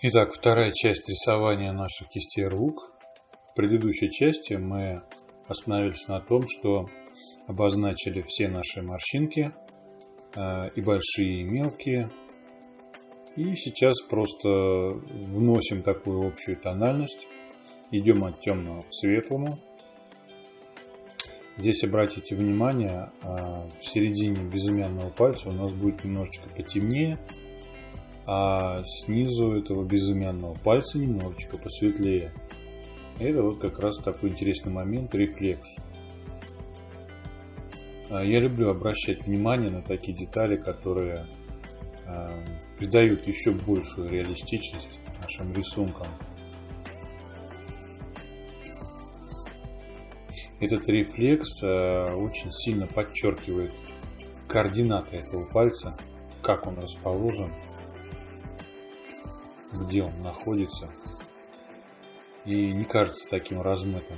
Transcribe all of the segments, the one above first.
Итак, вторая часть рисования наших кистей рук. В предыдущей части мы остановились на том, что обозначили все наши морщинки, и большие, и мелкие. И сейчас просто вносим такую общую тональность. Идем от темного к светлому. Здесь обратите внимание, в середине безымянного пальца у нас будет немножечко потемнее, а снизу этого безымянного пальца немножечко посветлее. Это вот как раз такой интересный момент, рефлекс. Я люблю обращать внимание на такие детали, которые придают еще большую реалистичность нашим рисункам. Этот рефлекс очень сильно подчеркивает координаты этого пальца, как он расположен, где он находится, и не кажется таким размытым.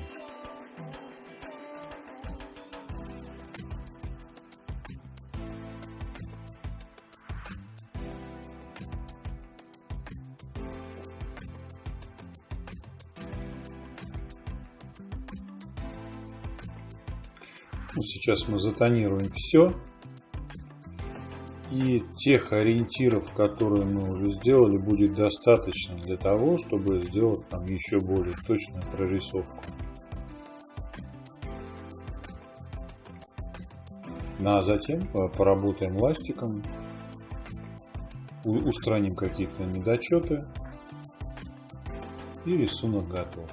Сейчас мы затонируем все. И тех ориентиров, которые мы уже сделали, будет достаточно для того, чтобы сделать там еще более точную прорисовку. А затем поработаем ластиком, устраним какие-то недочеты, и рисунок готов.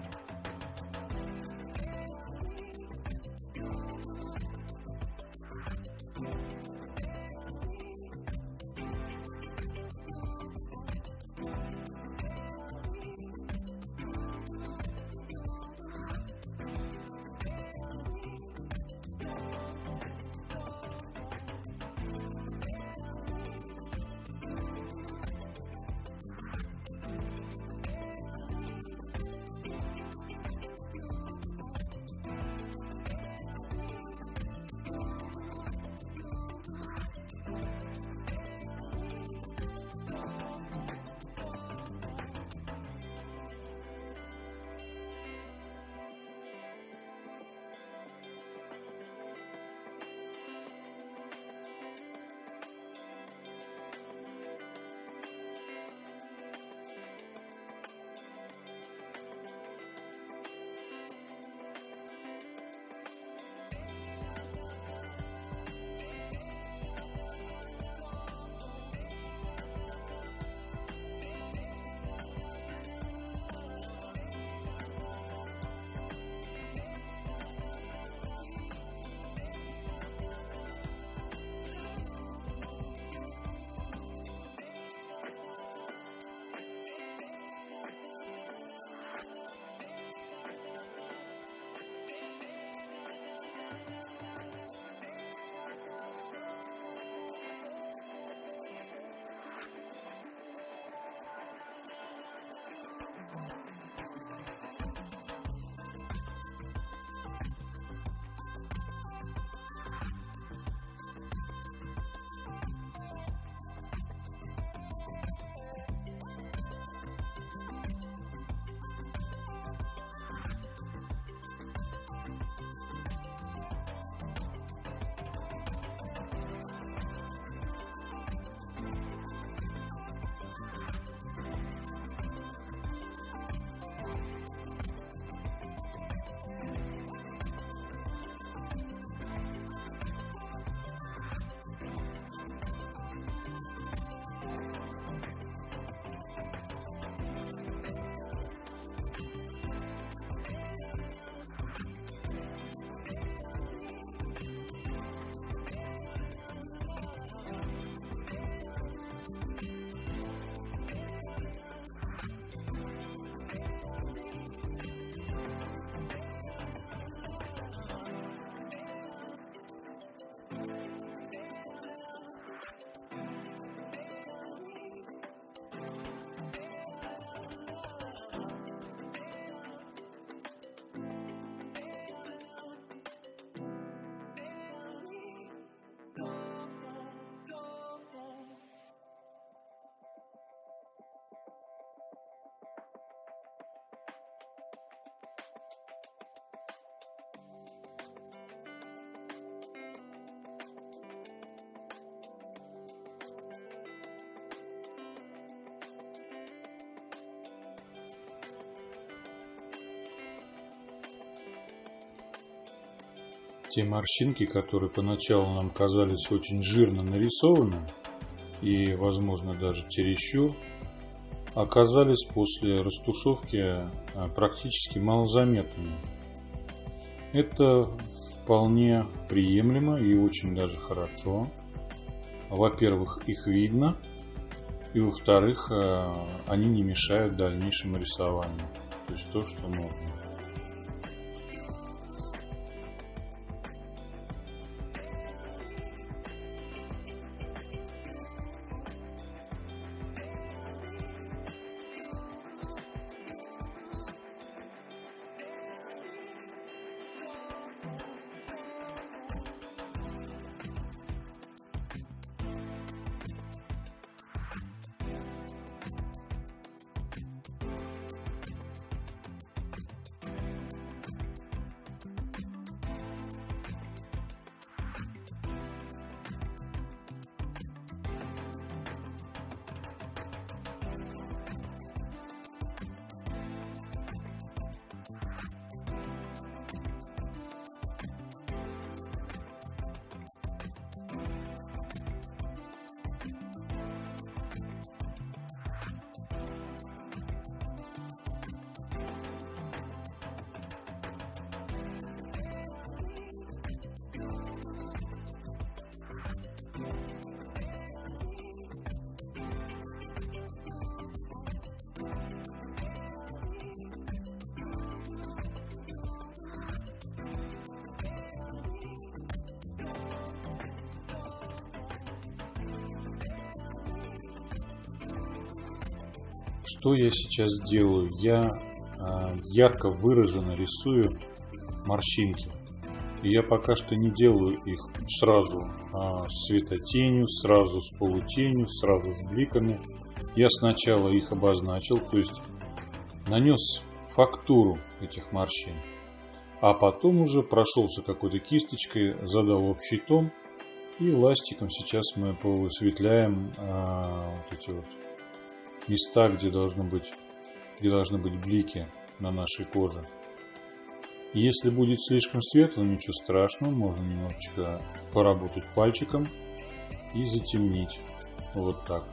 Те морщинки, которые поначалу нам казались очень жирно нарисованными и, возможно, даже чересчур, оказались после растушевки практически малозаметными. Это вполне приемлемо и очень даже хорошо. Во-первых, их видно, и во-вторых, они не мешают дальнейшему рисованию. То есть то, что нужно. Что я сейчас делаю? Я ярко выраженно рисую морщинки. И я пока что не делаю их сразу с светотенью, сразу с полутенью, сразу с бликами. Я сначала их обозначил, то есть нанес фактуру этих морщин, а потом уже прошелся какой-то кисточкой, задал общий тон, и ластиком сейчас мы повысветляем вот эти вот места, где должны быть блики на нашей коже. Если будет слишком светло, ничего страшного, можно немножечко поработать пальчиком и затемнить. Вот так.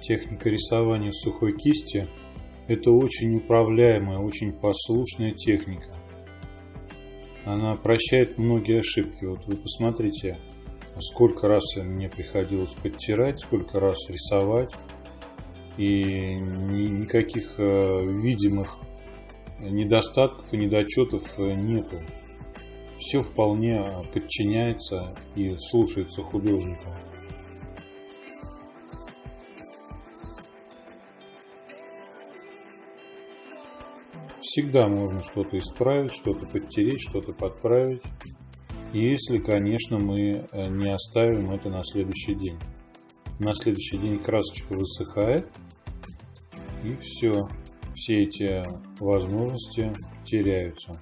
Техника рисования сухой кисти – это очень управляемая, очень послушная техника. Она прощает многие ошибки. Вот вы посмотрите, сколько раз мне приходилось подтирать, сколько раз рисовать, и никаких видимых недостатков и недочетов нету. Все вполне подчиняется и слушается художника. Всегда можно что-то исправить, что-то подтереть, что-то подправить, если, конечно, мы не оставим это на следующий день. На следующий день красочка высыхает, и все эти возможности теряются.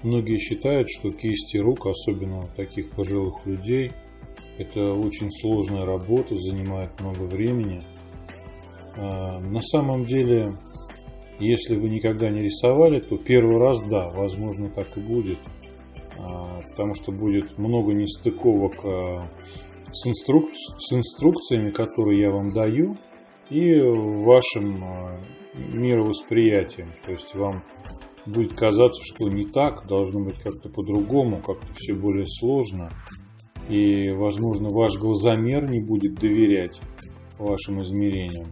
Многие считают, что кисти рук, особенно у таких пожилых людей, это очень сложная работа, занимает много времени. На самом деле, если вы никогда не рисовали, то первый раз, да, возможно, так и будет. Потому что будет много нестыковок с инструкциями, которые я вам даю, и вашим мировосприятием. То есть вам будет казаться, что не так, должно быть как-то по-другому, как-то все более сложно. И, возможно, ваш глазомер не будет доверять вашим измерениям.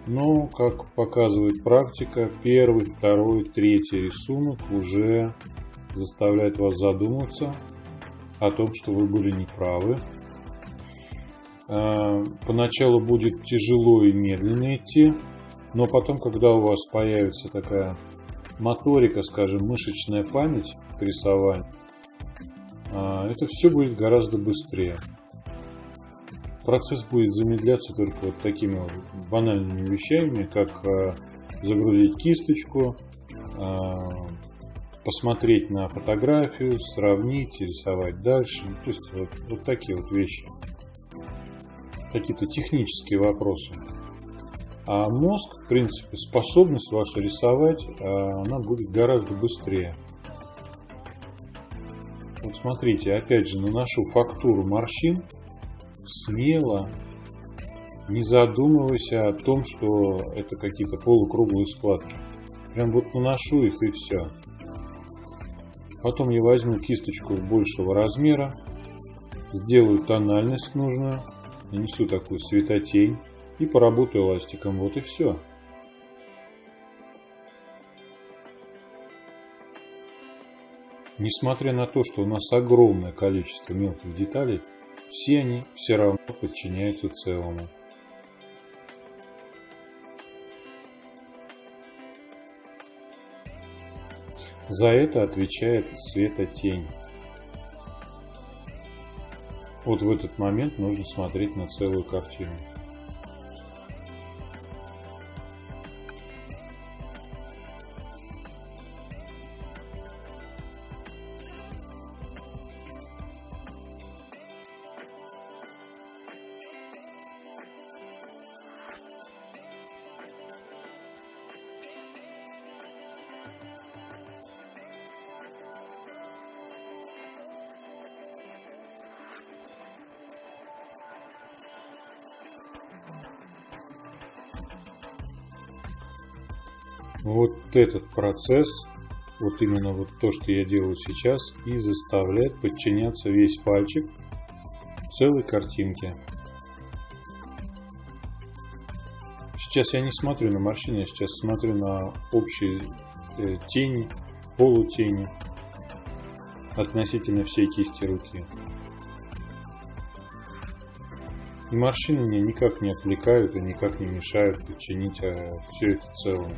Но, как показывает практика, первый, второй, третий рисунок уже заставляет вас задуматься о том, что вы были неправы. Поначалу будет тяжело и медленно идти, но потом, когда у вас появится такая моторика, скажем, мышечная память к рисованию, это все будет гораздо быстрее. Процесс будет замедляться только вот такими вот банальными вещами, как загрузить кисточку, посмотреть на фотографию, сравнить, рисовать дальше. То есть вот такие вот вещи. Какие-то технические вопросы. А мозг, в принципе, способность ваша рисовать, она будет гораздо быстрее. Вот смотрите, опять же, наношу фактуру морщин смело, не задумываясь о том, что это какие-то полукруглые складки. Прям вот наношу их и все. Потом я возьму кисточку большего размера, сделаю тональность нужную, нанесу такую светотень и поработаю эластиком. Вот и все. Несмотря на то, что у нас огромное количество мелких деталей, все они все равно подчиняются целому. За это отвечает светотень. Вот в этот момент нужно смотреть на целую картину. Вот этот процесс, вот именно вот то, что я делаю сейчас, и заставляет подчиняться весь пальчик целой картинке. Сейчас я не смотрю на морщины, я сейчас смотрю на общие тени, полутени относительно всей кисти руки. И морщины меня никак не отвлекают и никак не мешают подчинить все это целое.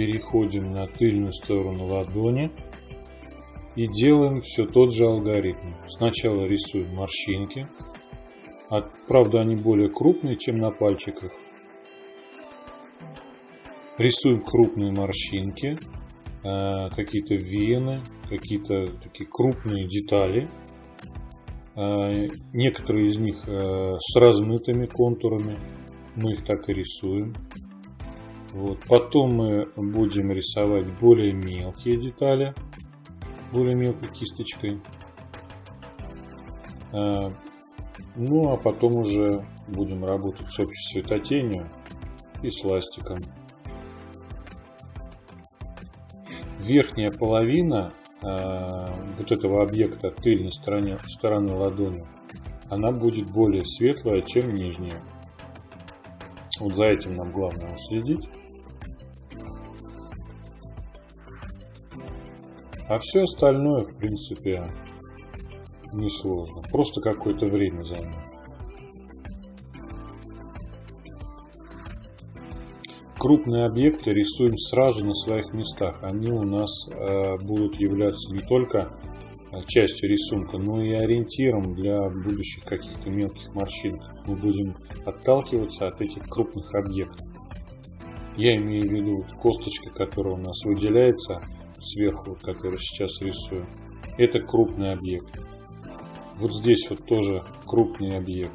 переходим на тыльную сторону ладони и делаем все тот же алгоритм. Сначала рисуем морщинки. Правда, они более крупные, чем на пальчиках. Рисуем крупные морщинки, какие-то вены, какие-то такие крупные детали. Некоторые из них с размытыми контурами. Мы их так и рисуем. Вот. Потом мы будем рисовать более мелкие детали, более мелкой кисточкой. Ну а потом уже будем работать с общей светотенью и с ластиком. Верхняя половина вот этого объекта тыльной стороны ладони, она будет более светлая, чем нижняя. Вот за этим нам главное следить. А все остальное, в принципе, несложно. Просто какое-то время займет. Крупные объекты рисуем сразу на своих местах. Они у нас будут являться не только частью рисунка, но и ориентиром для будущих каких-то мелких морщинок. Мы будем отталкиваться от этих крупных объектов. Я имею в виду косточка, которая у нас выделяется сверху, которую сейчас рисую. Это крупный объект. Вот здесь вот тоже крупный объект.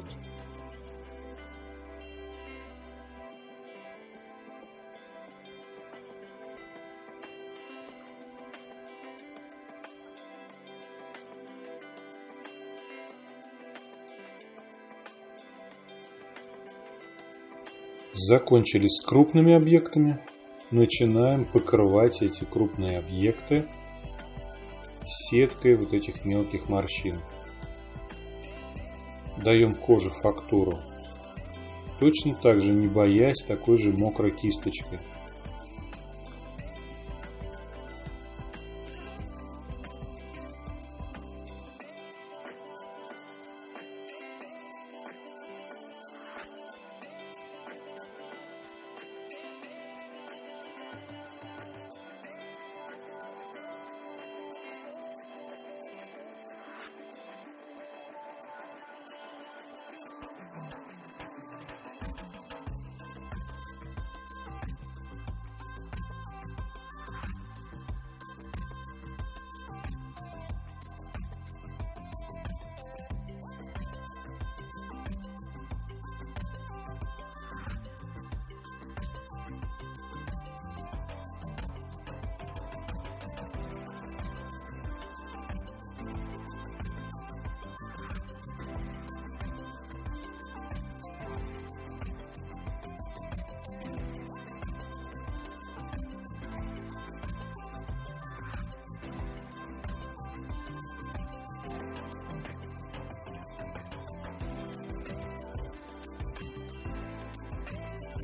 Закончили с крупными объектами. Начинаем покрывать эти крупные объекты сеткой вот этих мелких морщин. Даем коже фактуру. Точно так же, не боясь, такой же мокрой кисточкой.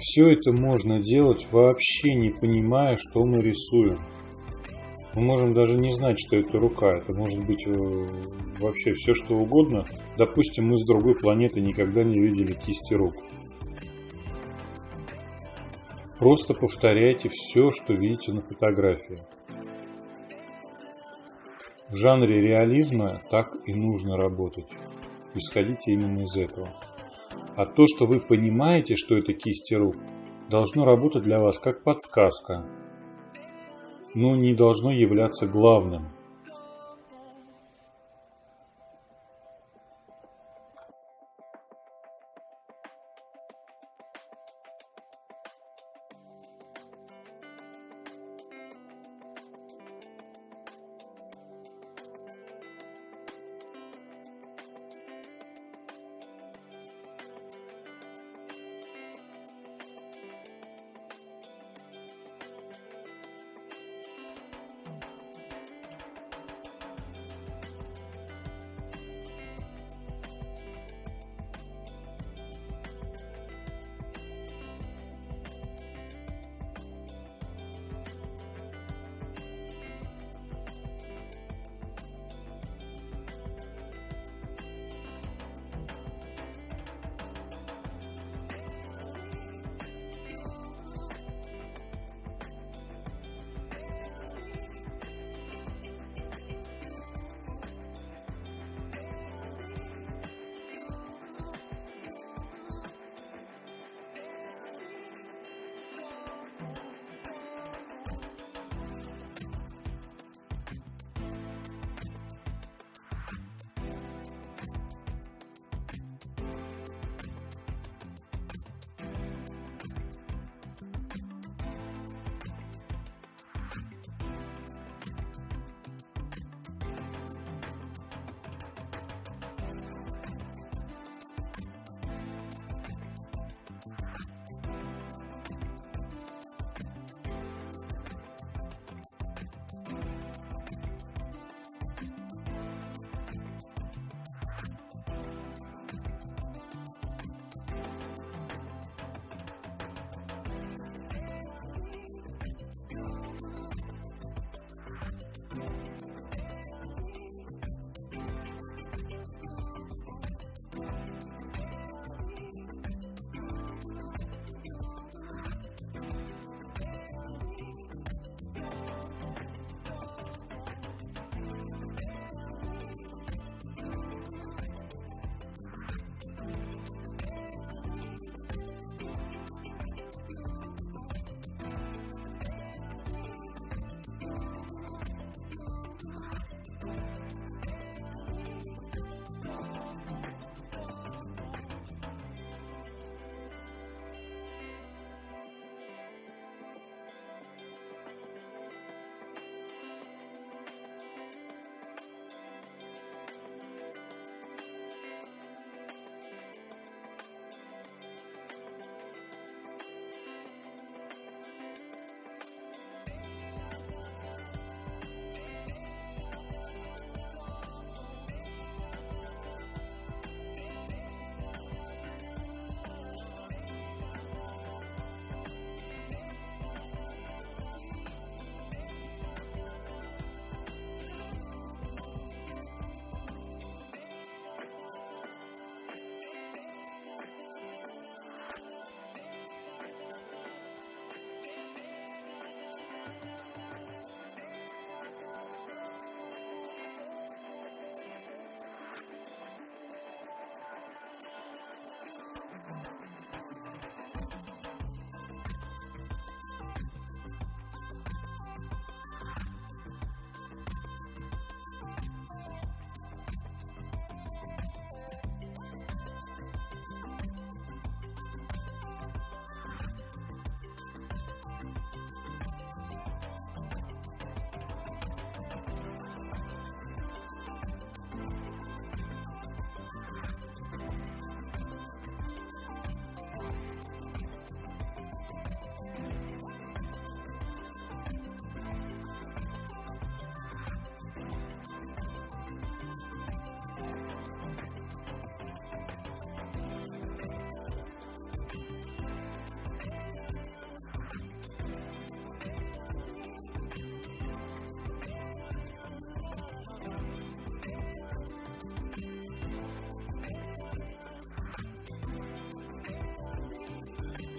Все это можно делать вообще не понимая, что мы рисуем. Мы можем даже не знать, что это рука. Это может быть вообще все что угодно. Допустим, мы с другой планеты никогда не видели кисти рук. Просто повторяйте все, что видите на фотографии. В жанре реализма так и нужно работать. Исходите именно из этого. А то, что вы понимаете, что это кисти рук, должно работать для вас как подсказка, но не должно являться главным.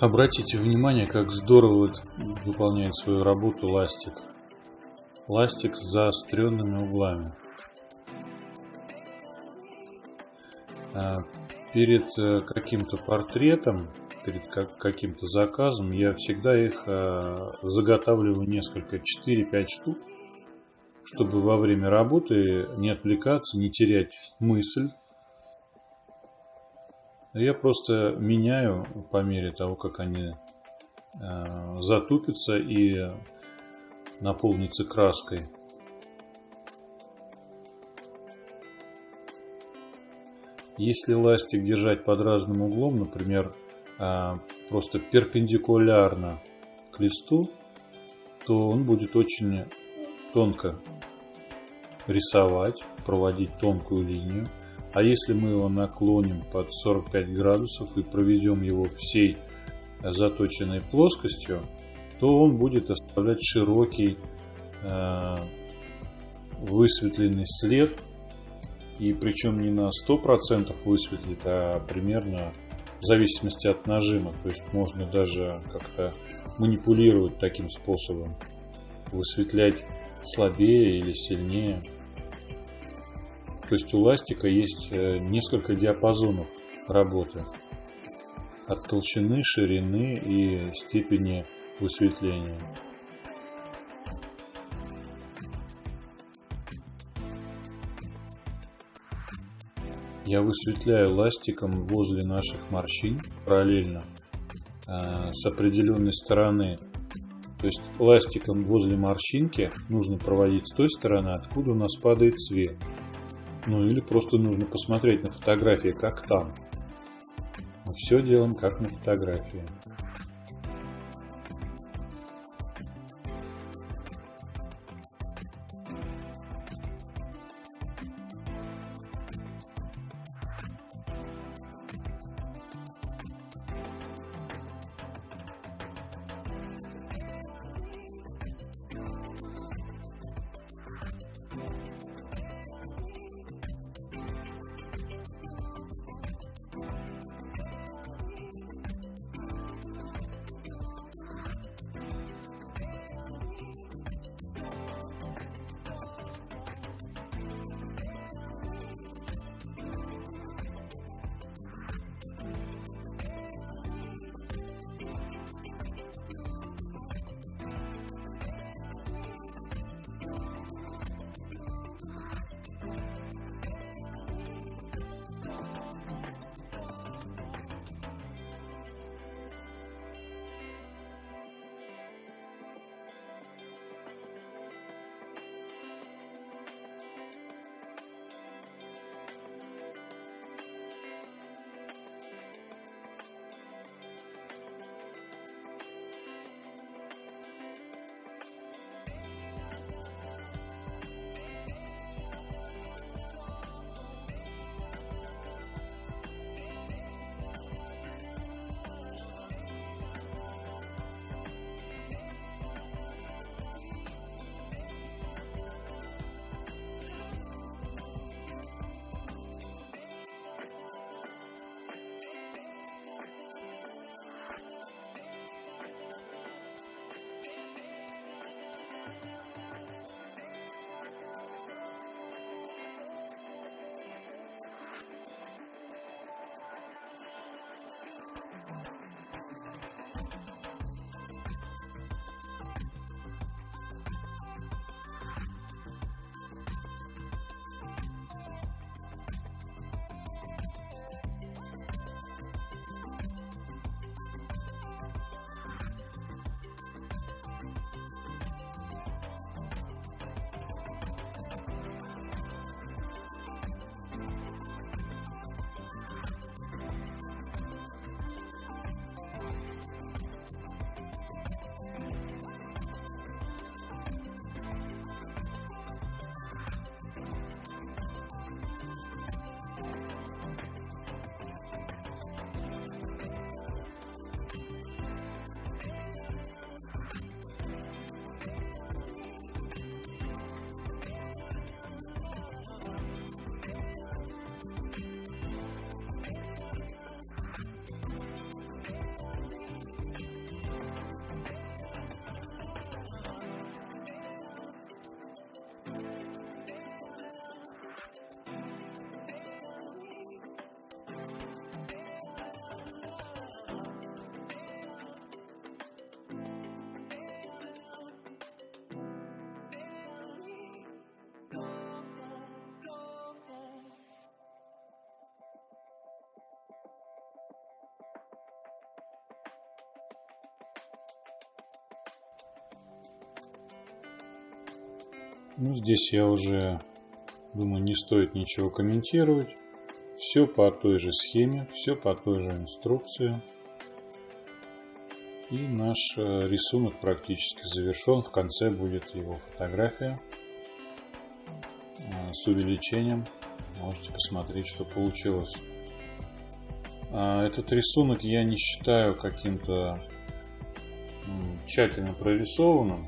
Обратите внимание, как здорово выполняет свою работу ластик. Ластик с заостренными углами. Перед каким-то портретом, перед каким-то заказом я всегда их заготавливаю несколько, 4-5 штук, чтобы во время работы не отвлекаться, не терять мысль. Я просто меняю по мере того, как они затупятся и наполнятся краской. Если ластик держать под разным углом, например, просто перпендикулярно к листу, то он будет очень тонко рисовать, проводить тонкую линию. А если мы его наклоним под 45 градусов и проведем его всей заточенной плоскостью, то он будет оставлять широкий высветленный след. И причем не на 100% высветлит, а примерно в зависимости от нажима. То есть можно даже как-то манипулировать таким способом. Высветлять слабее или сильнее. То есть у ластика есть несколько диапазонов работы. От толщины, ширины и степени высветления. Я высветляю ластиком возле наших морщин параллельно с определенной стороны. То есть ластиком возле морщинки нужно проводить с той стороны, откуда у нас падает свет. Ну или просто нужно посмотреть на фотографии, как там. Мы все делаем как на фотографии. Ну, здесь я уже думаю, не стоит ничего комментировать. Все по той же схеме, все по той же инструкции. И наш рисунок практически завершен. В конце будет его фотография с увеличением. Можете посмотреть, что получилось. Этот рисунок я не считаю каким-то тщательно прорисованным.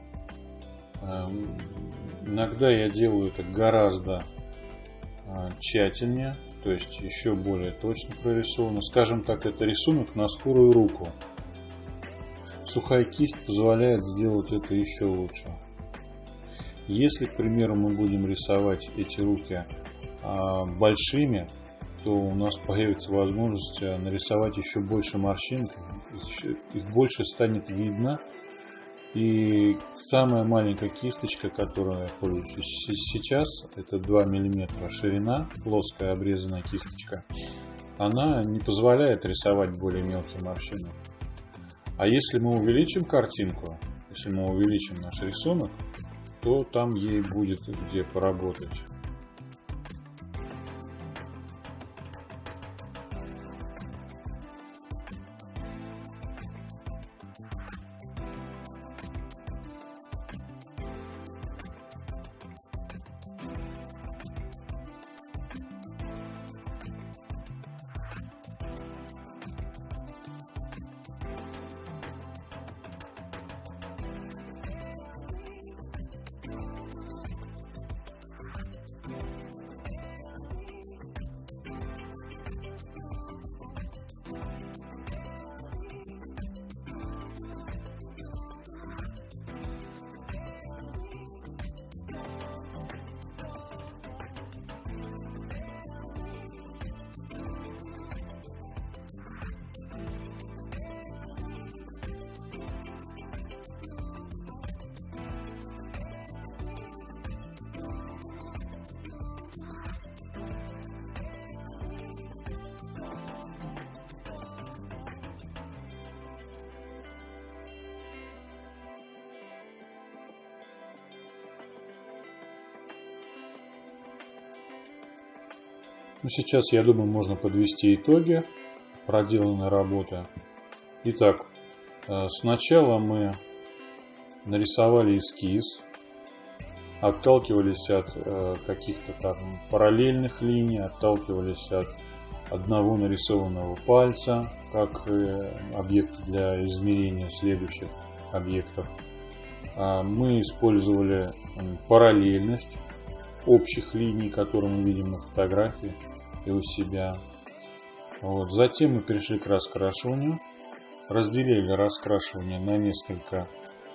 Иногда я делаю это гораздо тщательнее, то есть еще более точно прорисовано. Скажем так, это рисунок на скорую руку. Сухая кисть позволяет сделать это еще лучше. Если, к примеру, мы будем рисовать эти руки большими, то у нас появится возможность нарисовать еще больше морщин, их больше станет видно. И самая маленькая кисточка, которую я пользуюсь сейчас, это 2 мм ширина, плоская обрезанная кисточка, она не позволяет рисовать более мелкие морщины. А если мы увеличим картинку, если мы увеличим наш рисунок, то там ей будет где поработать. Ну, сейчас, я думаю, можно подвести итоги проделанной работы. Итак, сначала мы нарисовали эскиз, отталкивались от каких-то там параллельных линий, отталкивались от одного нарисованного пальца, как объект для измерения следующих объектов. Мы использовали параллельность общих линий, которые мы видим на фотографии и у себя. Вот. Затем мы перешли к раскрашиванию. Разделили раскрашивание на несколько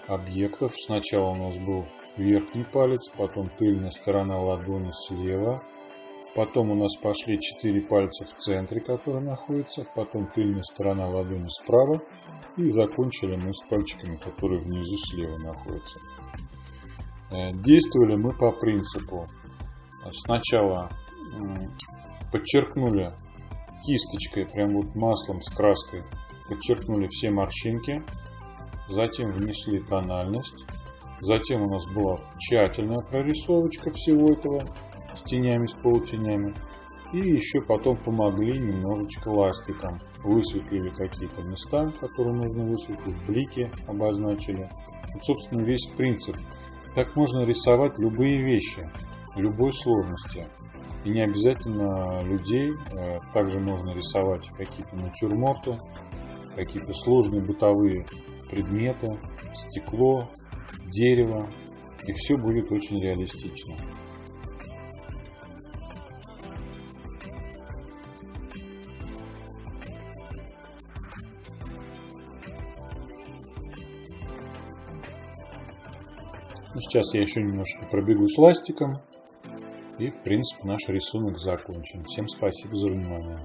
объектов. Сначала у нас был верхний палец, потом тыльная сторона ладони слева. Потом у нас пошли 4 пальца в центре, которые находятся. Потом тыльная сторона ладони справа. И закончили мы с пальчиками, которые внизу слева находятся. Действовали мы по принципу. Сначала подчеркнули кисточкой, прям вот маслом с краской, подчеркнули все морщинки. Затем внесли тональность. Затем у нас была тщательная прорисовочка всего этого с тенями, с полутенями. И еще потом помогли немножечко ластиком. Высветлили какие-то места, которые нужно высветлить, блики обозначили. Вот, собственно, весь принцип. Так можно рисовать любые вещи, любой сложности. И не обязательно людей. Также можно рисовать какие-то натюрморты, какие-то сложные бытовые предметы, стекло, дерево. И все будет очень реалистично. Ну, сейчас я еще немножко пробегусь ластиком. И, в принципе, наш рисунок закончен. Всем спасибо за внимание.